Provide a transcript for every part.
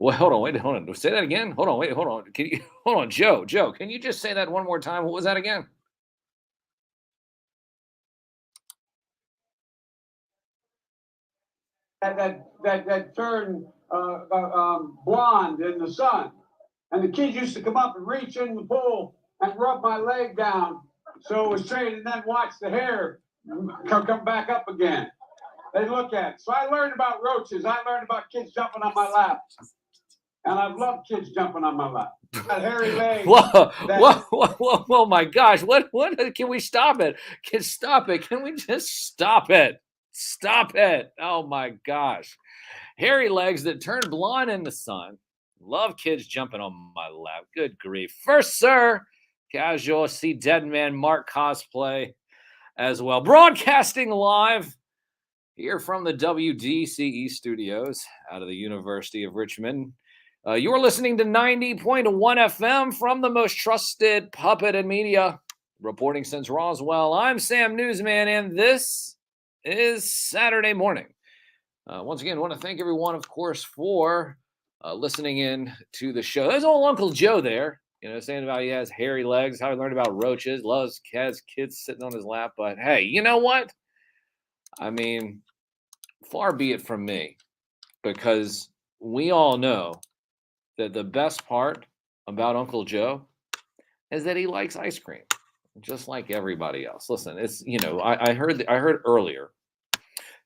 Well, hold on, wait, hold on. Say that again. Hold on, wait, hold on. Can you hold on, Joe? Joe, can you just say that one more time? What was that again? That turned blonde in the sun, and the kids used to come up and reach in the pool and rub my leg down, so it was straight, and then watch the hair come back up again. They look at it. So I learned about roaches. I learned about kids jumping on my lap, and I've loved kids jumping on my lap. Got hairy legs. Whoa, my gosh. What, can we stop it? Stop it. Can we just stop it? Stop it. Oh, my gosh. Hairy legs that turn blonde in the sun. Love kids jumping on my lap. Good grief. First, sir, casual, see Dead Man Mark cosplay as well. Broadcasting live here from the WDCE studios out of the University of Richmond. You're listening to 90.1 FM from the most trusted puppet and media, reporting since Roswell. I'm Sam Newsman, and this is Saturday morning. Once again, I want to thank everyone, of course, for listening in to the show. There's old Uncle Joe there, saying about he has hairy legs, how he learned about roaches, has kids sitting on his lap. But hey, you know what? I mean, far be it from me, because we all know that the best part about Uncle Joe is that he likes ice cream, just like everybody else. Listen, it's, I heard earlier,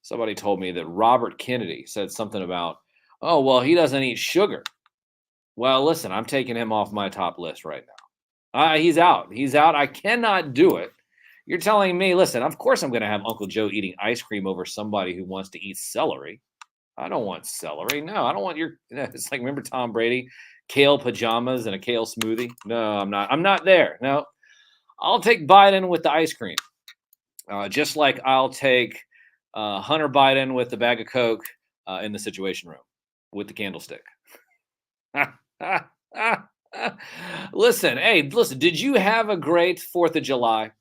somebody told me that Robert Kennedy said something about, oh, well, he doesn't eat sugar. Well, listen, I'm taking him off my top list right now. He's out. He's out. I cannot do it. You're telling me, listen, of course I'm going to have Uncle Joe eating ice cream over somebody who wants to eat celery. I don't want celery. No, I don't want your, it's like, remember Tom Brady, kale pajamas and a kale smoothie? No, I'm not. I'm not there. No, I'll take Biden with the ice cream. Just like I'll take Hunter Biden with the bag of Coke in the Situation Room with the candlestick. Listen, did you have a great 4th of July?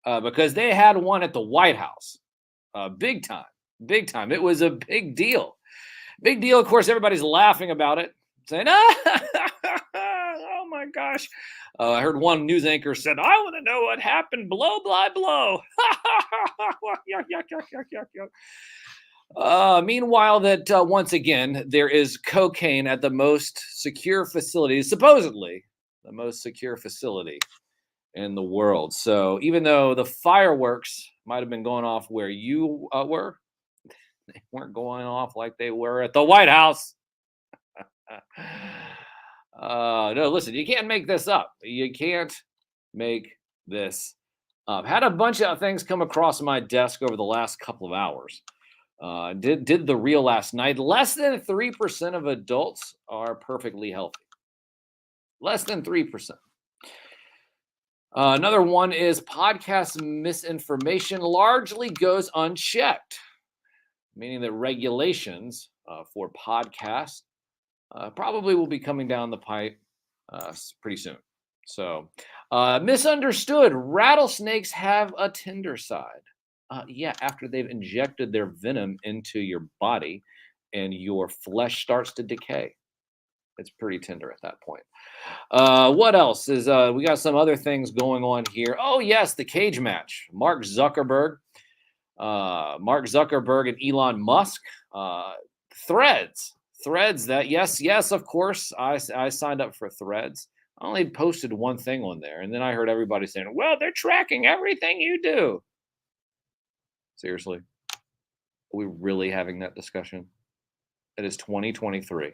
Because they had one at the White House. Big time. Big time. It was a big deal. Big deal. Of course, everybody's laughing about it, saying, oh my gosh. I heard one news anchor said, I want to know what happened below, blah, below. Meanwhile, that once again, there is cocaine at the most secure facility, supposedly the most secure facility in the world. So even though the fireworks might have been going off where you were, they weren't going off like they were at the White House. No, listen, you can't make this up. You can't make this up. Had a bunch of things come across my desk over the last couple of hours. Did the reel last night. Less than 3% of adults are perfectly healthy. Less than 3%. Another one is podcast misinformation largely goes unchecked, meaning that regulations for podcasts probably will be coming down the pipe pretty soon. So, misunderstood. Rattlesnakes have a tender side. After they've injected their venom into your body and your flesh starts to decay. It's pretty tender at that point. What else is we got some other things going on here. Oh yes, the cage match. Mark Zuckerberg and Elon Musk. Threads that yes, of course, I signed up for Threads. I only posted one thing on there, and then I heard everybody saying, well, they're tracking everything you do. Seriously, are we really having that discussion? It is 2023.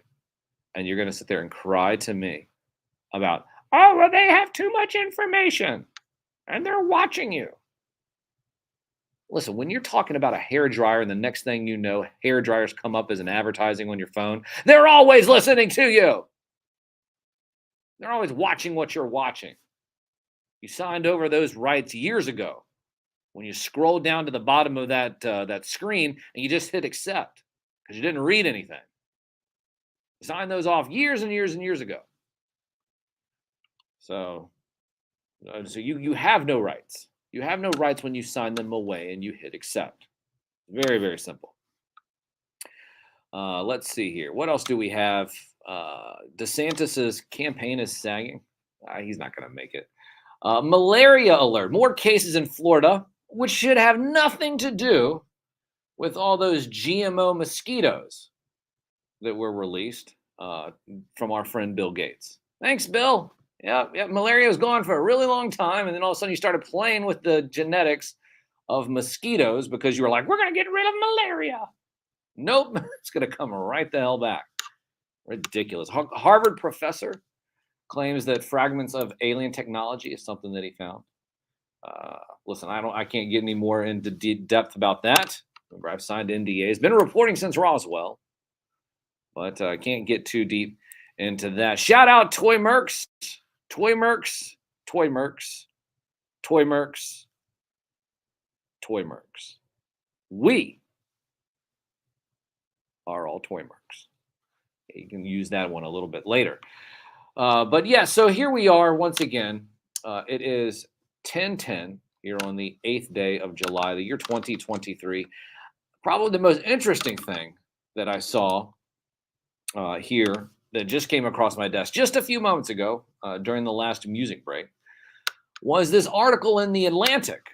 And you're going to sit there and cry to me about, oh, well, they have too much information and they're watching you. Listen, when you're talking about a hairdryer and the next thing you know, hair dryers come up as an advertising on your phone, they're always listening to you. They're always watching what you're watching. You signed over those rights years ago when you scrolled down to the bottom of that screen and you just hit accept because you didn't read anything. Signed those off years and years and years ago. So you have no rights. You have no rights when you sign them away and you hit accept. Very, very simple. Let's see here. What else do we have DeSantis's campaign is sagging. He's not going to make it. Malaria alert. More cases in Florida, which should have nothing to do with all those GMO mosquitoes that were released from our friend Bill Gates. Thanks, Bill. Yeah, malaria was gone for a really long time, and then all of a sudden you started playing with the genetics of mosquitoes because you were like, we're going to get rid of malaria. Nope, it's going to come right the hell back. Ridiculous. Harvard professor claims that fragments of alien technology is something that he found. Listen, I can't get any more into depth about that. Remember, I've signed NDAs. Been reporting since Roswell, but I can't get too deep into that. Shout out Toy Mercs, Toy Mercs, Toy Mercs, Toy Mercs, Toy Mercs. We are all Toy Mercs. You can use that one a little bit later. But yeah, so here we are once again. It is 10:10 here on the 8th day of July, the year 2023. Probably the most interesting thing that I saw here that just came across my desk just a few moments ago during the last music break was this article in The Atlantic.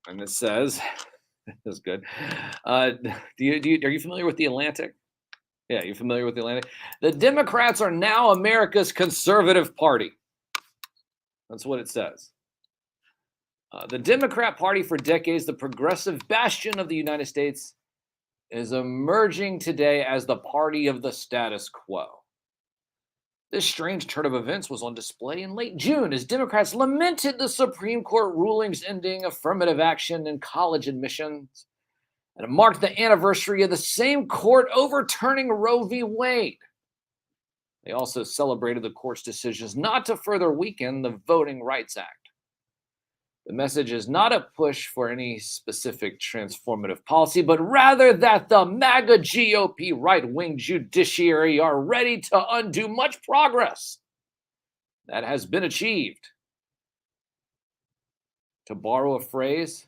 And it says, that's good. Are you familiar with The Atlantic? Yeah, you're familiar with The Atlantic? The Democrats are now America's conservative party. That's what it says. The Democrat Party, for decades, the progressive bastion of the United States, is emerging today as the party of the status quo. This strange turn of events was on display in late June as Democrats lamented the Supreme Court rulings ending affirmative action in college admissions. And it marked the anniversary of the same court overturning Roe v. Wade. They also celebrated the court's decisions not to further weaken the Voting Rights Act. The message is not a push for any specific transformative policy, but rather that the MAGA GOP right-wing judiciary are ready to undo much progress that has been achieved. To borrow a phrase,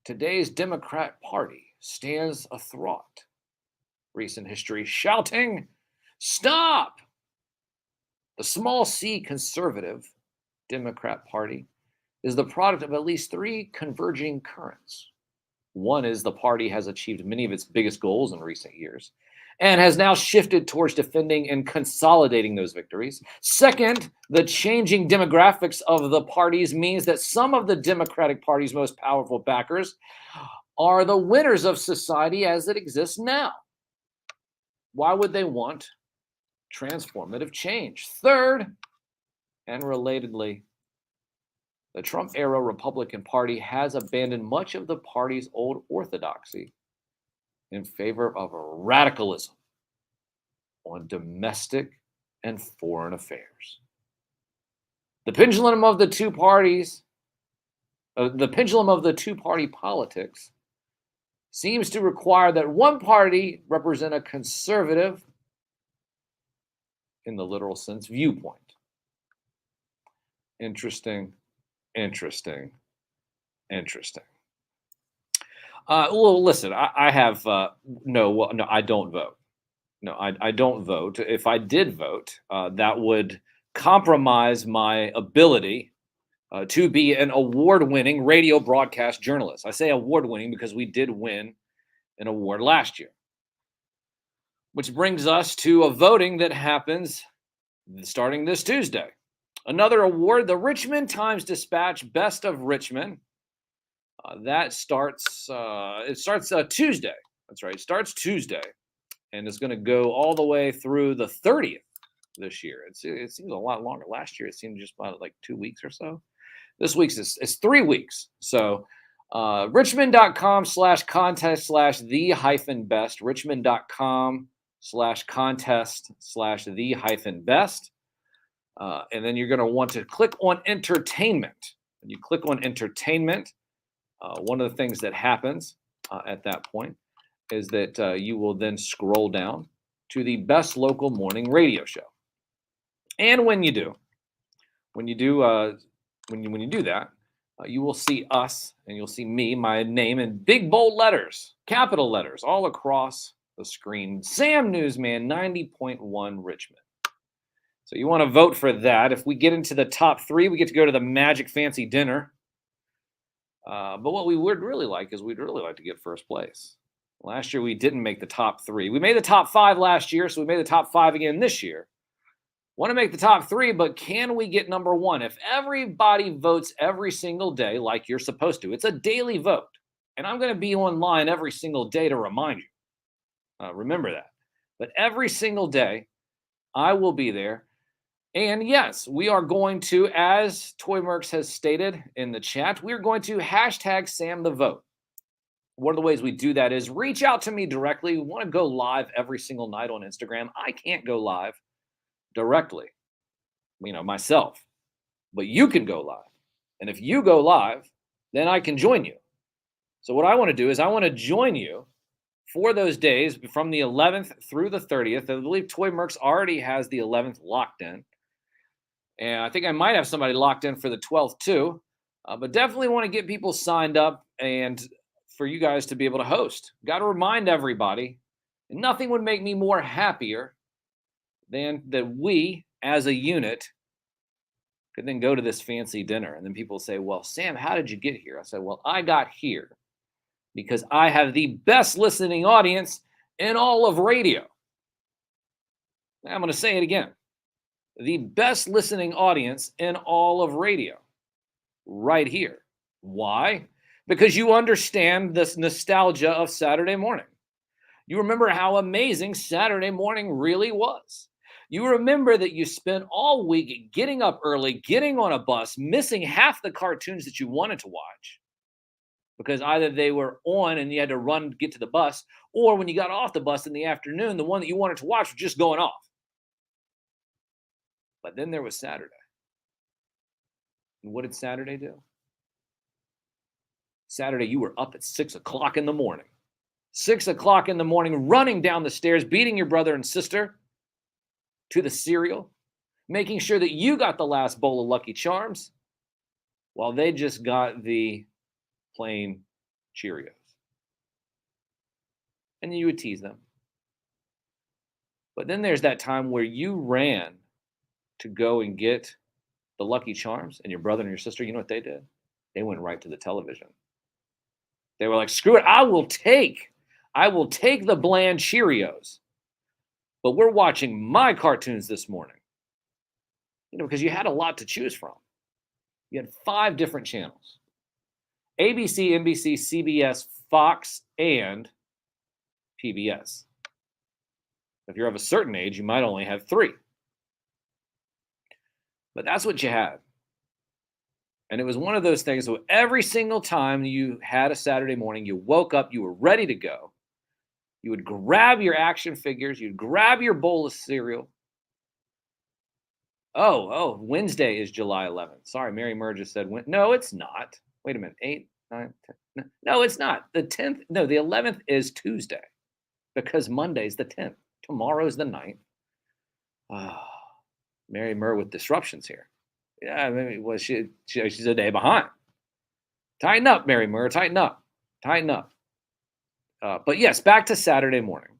today's Democrat Party stands athwart recent history, shouting, "Stop!" The small c conservative Democrat Party is the product of at least three converging currents. One is the party has achieved many of its biggest goals in recent years and has now shifted towards defending and consolidating those victories. Second, the changing demographics of the parties means that some of the Democratic Party's most powerful backers are the winners of society as it exists now. Why would they want transformative change? Third, and relatedly, the Trump-era Republican Party has abandoned much of the party's old orthodoxy in favor of radicalism on domestic and foreign affairs. The pendulum of the two-party politics seems to require that one party represent a conservative, in the literal sense, viewpoint. Interesting. Well, listen, I have no, I don't vote. No, I don't vote. If I did vote, that would compromise my ability to be an award-winning radio broadcast journalist. I say award-winning because we did win an award last year. Which brings us to a voting that happens starting this Tuesday. Another award, the Richmond Times-Dispatch Best of Richmond. That starts, Tuesday. That's right, it starts Tuesday. And it's going to go all the way through the 30th this year. It seems a lot longer. Last year, it seemed just about like 2 weeks or so. This week's it's 3 weeks. So richmond.com/contest/the-best, richmond.com/contest/the-best. And then you're going to want to click on entertainment. When you click on entertainment, one of the things that happens at that point is that you will then scroll down to the best local morning radio show. And when you do that, you will see us and you'll see me, my name in big bold letters, capital letters, all across the screen. Sam Newsman, 90.1 Richmond. So you want to vote for that. If we get into the top 3, we get to go to the Magic Fancy Dinner. But what we would really like is we'd really like to get first place. Last year, we didn't make the top 3. We made the top 5 last year, so we made the top 5 again this year. Want to make the top 3, but can we get number 1? If everybody votes every single day like you're supposed to, it's a daily vote. And I'm going to be online every single day to remind you. Remember that. But every single day, I will be there. And yes, we are going to, as Toy Mercs has stated in the chat, we're going to hashtag Sam the Vote. One of the ways we do that is reach out to me directly. We want to go live every single night on Instagram. I can't go live directly, myself, but you can go live. And if you go live, then I can join you. So what I want to do is I want to join you for those days from the 11th through the 30th. I believe Toy Mercs already has the 11th locked in. And I think I might have somebody locked in for the 12th too. But definitely want to get people signed up and for you guys to be able to host. Got to remind everybody, and nothing would make me more happier than that we, as a unit, could then go to this fancy dinner. And then people say, well, Sam, how did you get here? I said, well, I got here because I have the best listening audience in all of radio. I'm going to say it again. The best listening audience in all of radio. Right here. Why? Because you understand this nostalgia of Saturday morning. You remember how amazing Saturday morning really was. You remember that you spent all week getting up early, getting on a bus, missing half the cartoons that you wanted to watch because either they were on and you had to run to get to the bus, or when you got off the bus in the afternoon, the one that you wanted to watch was just going off. But then there was Saturday. And what did Saturday do? Saturday, you were up at 6 o'clock in the morning. 6 o'clock in the morning, running down the stairs, beating your brother and sister to the cereal, making sure that you got the last bowl of Lucky Charms while they just got the plain Cheerios. And then you would tease them. But then there's that time where you ran to go and get the Lucky Charms, and your brother and your sister, you know what they did? They went right to the television. They were like, screw it, I will take the bland Cheerios. But we're watching my cartoons this morning. Because you had a lot to choose from. You had 5 different channels. ABC, NBC, CBS, Fox, and PBS. If you're of a certain age, you might only have 3. But that's what you had. And it was one of those things where every single time you had a Saturday morning, you woke up, you were ready to go. You would grab your action figures. You'd grab your bowl of cereal. Oh, Wednesday is July 11th. Sorry, Mary Murr just said, no, it's not. Wait a minute, 8, 9, 10. No, it's not. The 10th, no, the 11th is Tuesday because Monday's the 10th. Tomorrow's the 9th. Oh, Mary Murr with disruptions here. Yeah, maybe she's a day behind. Tighten up, Mary Murr. Tighten up. But yes, back to Saturday morning.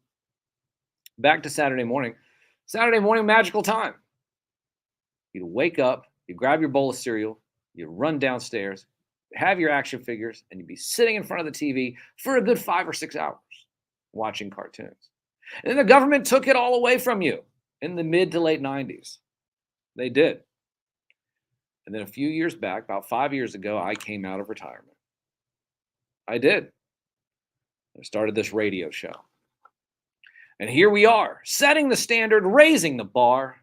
Saturday morning, magical time. You wake up, you grab your bowl of cereal, you run downstairs, have your action figures, and you'd be sitting in front of the TV for a good 5 or 6 hours watching cartoons. And then the government took it all away from you in the mid to late 90s. They did. And then a few years back, about 5 years ago, I came out of retirement. I did. I started this radio show. And here we are, setting the standard, raising the bar,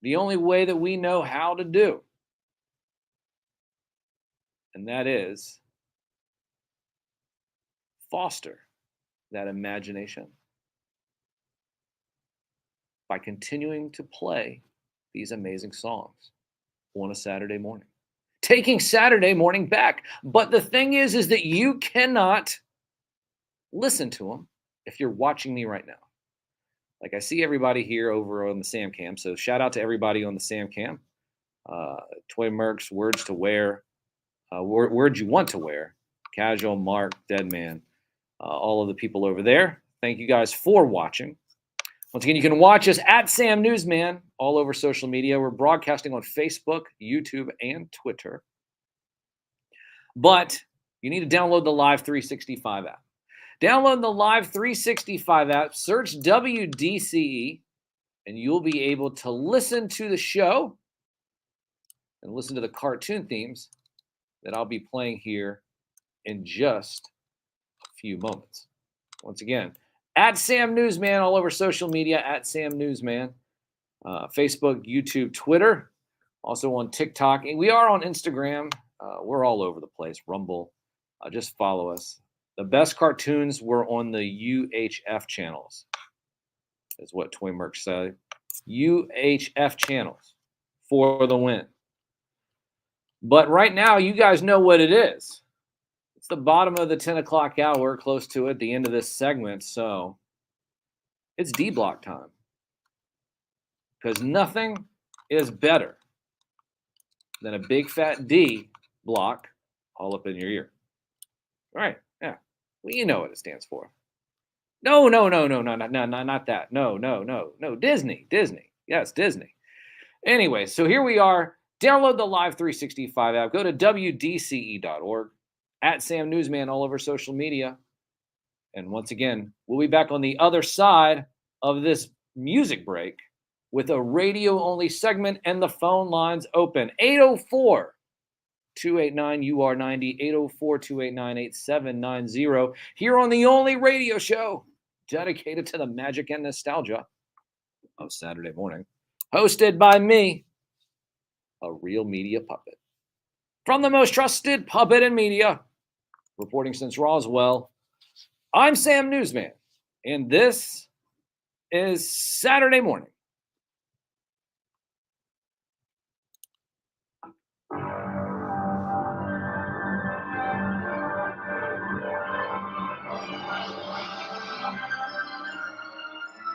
the only way that we know how to do. And that is foster that imagination by continuing to play these amazing songs on a Saturday morning. Taking Saturday morning back. But the thing is that you cannot listen to them if you're watching me right now. Like I see everybody here over on the Sam Cam. So shout out to everybody on the Sam Cam. Toy Mercs, words to wear, words you want to wear. Casual, Mark, Deadman, all of the people over there. Thank you guys for watching. Once again, you can watch us at Sam Newsman all over social media. We're broadcasting on Facebook, YouTube, and Twitter. But you need to download the Live 365 app. Download the Live 365 app, search WDCE, and you'll be able to listen to the show and listen to the cartoon themes that I'll be playing here in just a few moments. Once again, at Sam Newsman all over social media, at Sam Newsman, Facebook, YouTube, Twitter, also on TikTok. And we are on Instagram. We're all over the place. Rumble. Just follow us. The best cartoons were on the UHF channels, is what Toy Merch said. UHF channels for the win. But right now, you guys know what it is. It's the bottom of the 10 o'clock hour, close to it, the end of this segment. So it's D block time. Because nothing is better than a big fat D block all up in your ear. All right. Yeah. Well, you know what it stands for. No, not that. No. Disney. Yes, Disney. Anyway, so here we are. Download the Live 365 app. Go to WDCE.org. At Sam Newsman all over social media. And once again, we'll be back on the other side of this music break with a radio-only segment and the phone lines open. 804-289-UR90, 804-289-8790, here on the only radio show dedicated to the magic and nostalgia of Saturday morning, hosted by me, a real media puppet. From the most trusted puppet in media, reporting since Roswell, I'm Sam Newsman, and this is Saturday Morning.